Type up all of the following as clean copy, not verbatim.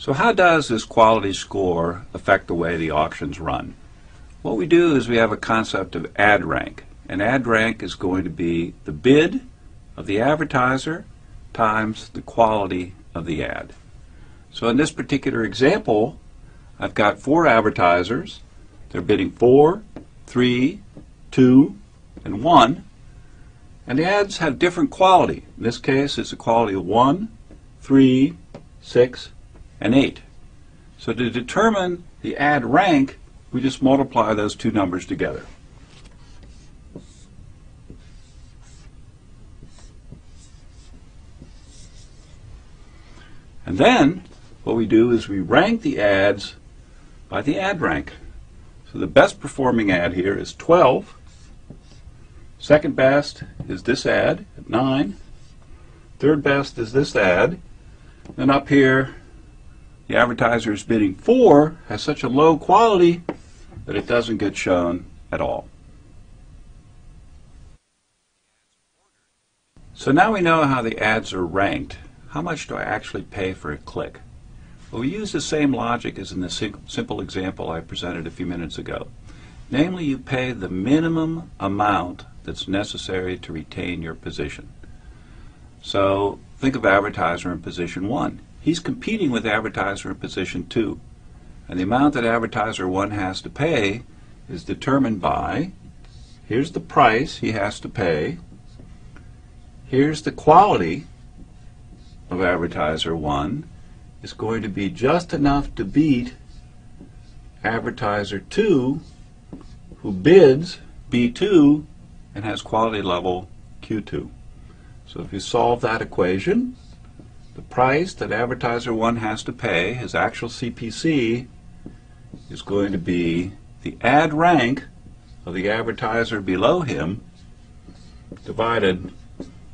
So how does this quality score affect the way the auctions run? What we do is we have a concept of ad rank. And ad rank is going to be the bid of the advertiser times the quality of the ad. So in this particular example, I've got 4 advertisers. They're bidding 4, 3, 2, and 1. And the ads have different quality. In this case, it's a quality of 1, 3, 6, and 8. So to determine the ad rank, we just multiply those two numbers together. And then what we do is we rank the ads by the ad rank. So the best performing ad here is 12. Second best is this ad at 9. Third best is this ad. And up here, the advertiser is bidding 4 has such a low quality that it doesn't get shown at all. So now we know how the ads are ranked. How much do I actually pay for a click? Well, we use the same logic as in the simple example I presented a few minutes ago. Namely, you pay the minimum amount that's necessary to retain your position. So think of advertiser in position 1. He's competing with advertiser in position 2. And the amount that advertiser 1 has to pay is determined by, here's the price he has to pay, here's the quality of advertiser 1, is going to be just enough to beat advertiser 2, who bids B2 and has quality level Q2. So if you solve that equation, the price that advertiser 1 has to pay, his actual CPC, is going to be the ad rank of the advertiser below him divided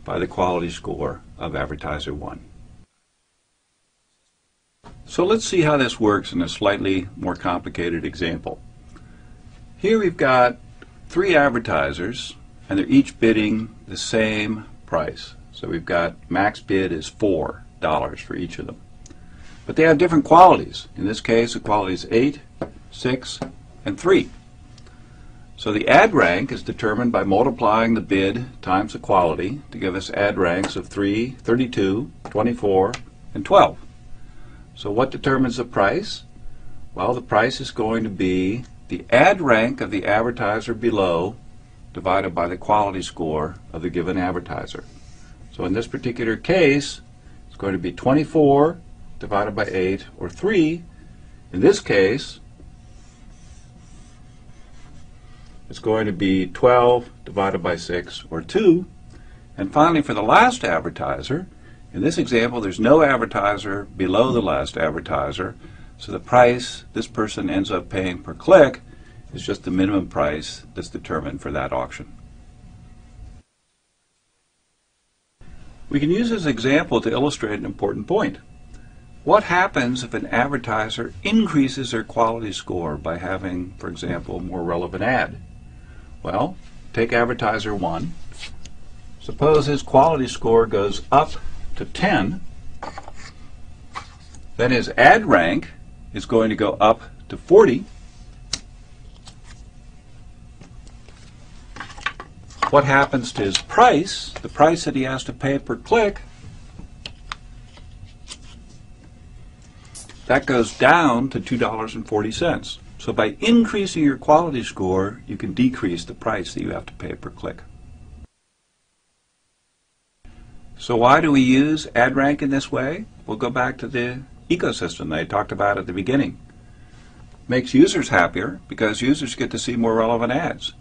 by the quality score of advertiser 1. So let's see how this works in a slightly more complicated example. Here we've got 3 advertisers, and they're each bidding the same price. So we've got max bid is $4 for each of them. But they have different qualities. In this case, the quality is 8, 6, and 3. So the ad rank is determined by multiplying the bid times the quality to give us ad ranks of 3, 32, 24, and 12. So what determines the price? Well, the price is going to be the ad rank of the advertiser below divided by the quality score of the given advertiser. So in this particular case, it's going to be 24 divided by 8, or 3. In this case, it's going to be 12 divided by 6, or 2. And finally, for the last advertiser, in this example, there's no advertiser below the last advertiser, so the price this person ends up paying per click is just the minimum price that's determined for that auction. We can use this example to illustrate an important point. What happens if an advertiser increases their quality score by having, for example, a more relevant ad? Well, take advertiser 1. Suppose his quality score goes up to 10. Then his ad rank is going to go up to 40. What happens to his price, the price that he has to pay per click? That goes down to $2.40. So by increasing your quality score, you can decrease the price that you have to pay per click. So why do we use ad rank in this way? We'll go back to the ecosystem that I talked about at the beginning. Makes users happier because users get to see more relevant ads.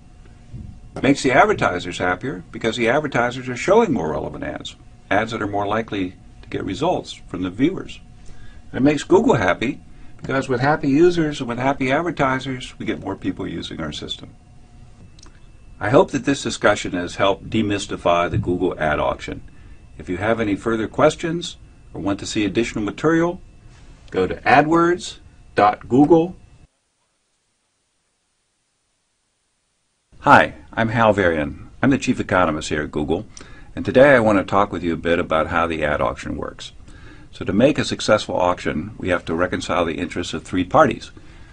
Makes the advertisers happier because the advertisers are showing more relevant ads, ads that are more likely to get results from the viewers. And it makes Google happy because with happy users and with happy advertisers, we get more people using our system. I hope that this discussion has helped demystify the Google ad auction. If you have any further questions or want to see additional material, go to adwords.google. Hi, I'm Hal Varian. I'm the Chief Economist here at Google, and today I want to talk with you a bit about how the ad auction works. So to make a successful auction, we have to reconcile the interests of three parties.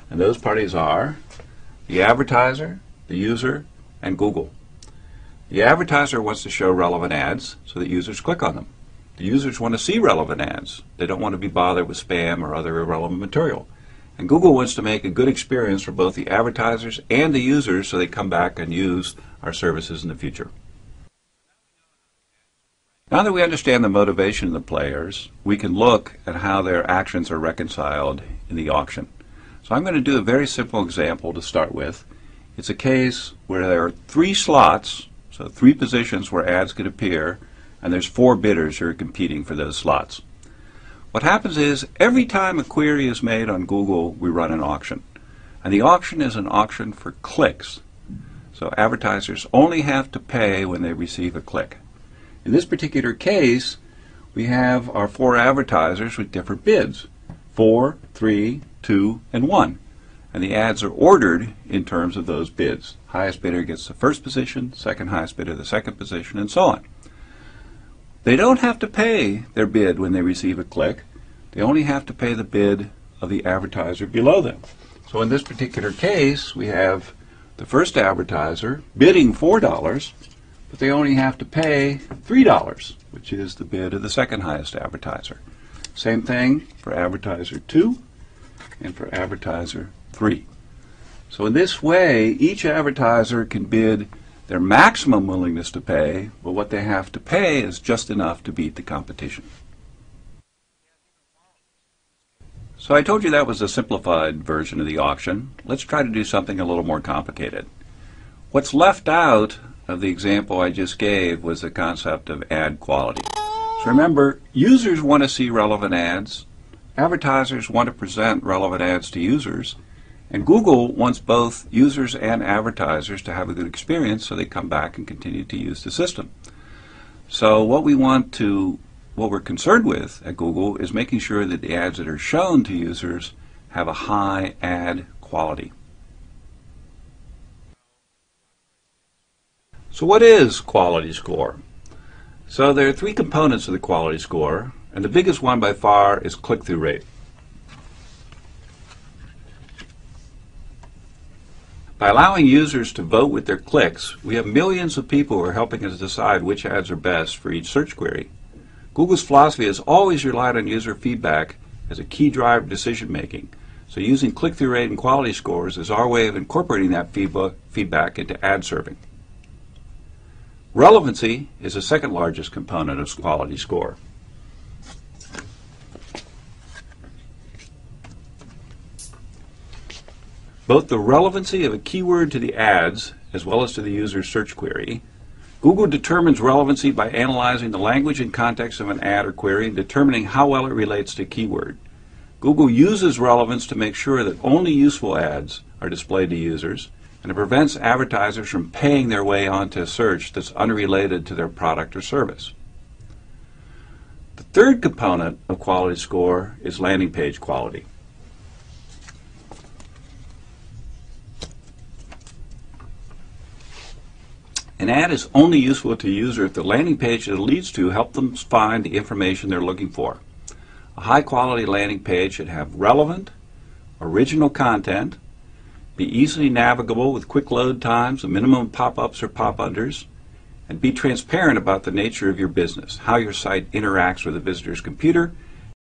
And those parties are the advertiser, the user, and Google. The advertiser wants to show relevant ads so that users click on them. The users want to see relevant ads. They don't want to be bothered with spam or other irrelevant material. And Google wants to make a good experience for both the advertisers and the users so they come back and use our services in the future. Now that we understand the motivation of the players, we can look at how their actions are reconciled in the auction. So I'm going to do a very simple example to start with. It's a case where there are 3 slots, so 3 positions where ads could appear, and there's 4 bidders who are competing for those slots. What happens is every time a query is made on Google, we run an auction. And the auction is an auction for clicks. So advertisers only have to pay when they receive a click. In this particular case, we have our 4 advertisers with different bids, 4, 3, 2, and 1. And the ads are ordered in terms of those bids. Highest bidder gets the first position, second highest bidder the second position, and so on. They don't have to pay their bid when they receive a click. They only have to pay the bid of the advertiser below them. So in this particular case, we have the first advertiser bidding $4, but they only have to pay $3, which is the bid of the second highest advertiser. Same thing for advertiser 2 and for advertiser 3. So in this way, each advertiser can bid their maximum willingness to pay, but what they have to pay is just enough to beat the competition. So I told you that was a simplified version of the auction. Let's try to do something a little more complicated. What's left out of the example I just gave was the concept of ad quality. So remember, users want to see relevant ads, advertisers want to present relevant ads to users, and Google wants both users and advertisers to have a good experience so they come back and continue to use the system. So what we're concerned with at Google is making sure that the ads that are shown to users have a high ad quality. So what is quality score? So there are 3 components of the quality score, and the biggest one by far is click-through rate. By allowing users to vote with their clicks, we have millions of people who are helping us decide which ads are best for each search query. Google's philosophy has always relied on user feedback as a key driver of decision making. So using click-through rate and quality scores is our way of incorporating that feedback into ad serving. Relevancy is the second largest component of quality score. Both the relevancy of a keyword to the ads as well as to the user's search query. Google determines relevancy by analyzing the language and context of an ad or query and determining how well it relates to a keyword. Google uses relevance to make sure that only useful ads are displayed to users, and it prevents advertisers from paying their way onto a search that's unrelated to their product or service. The third component of quality score is landing page quality. An ad is only useful to a user if the landing page that it leads to helps them find the information they're looking for. A high-quality landing page should have relevant, original content, be easily navigable with quick load times, a minimum pop-ups or pop-unders, and be transparent about the nature of your business, how your site interacts with a visitor's computer,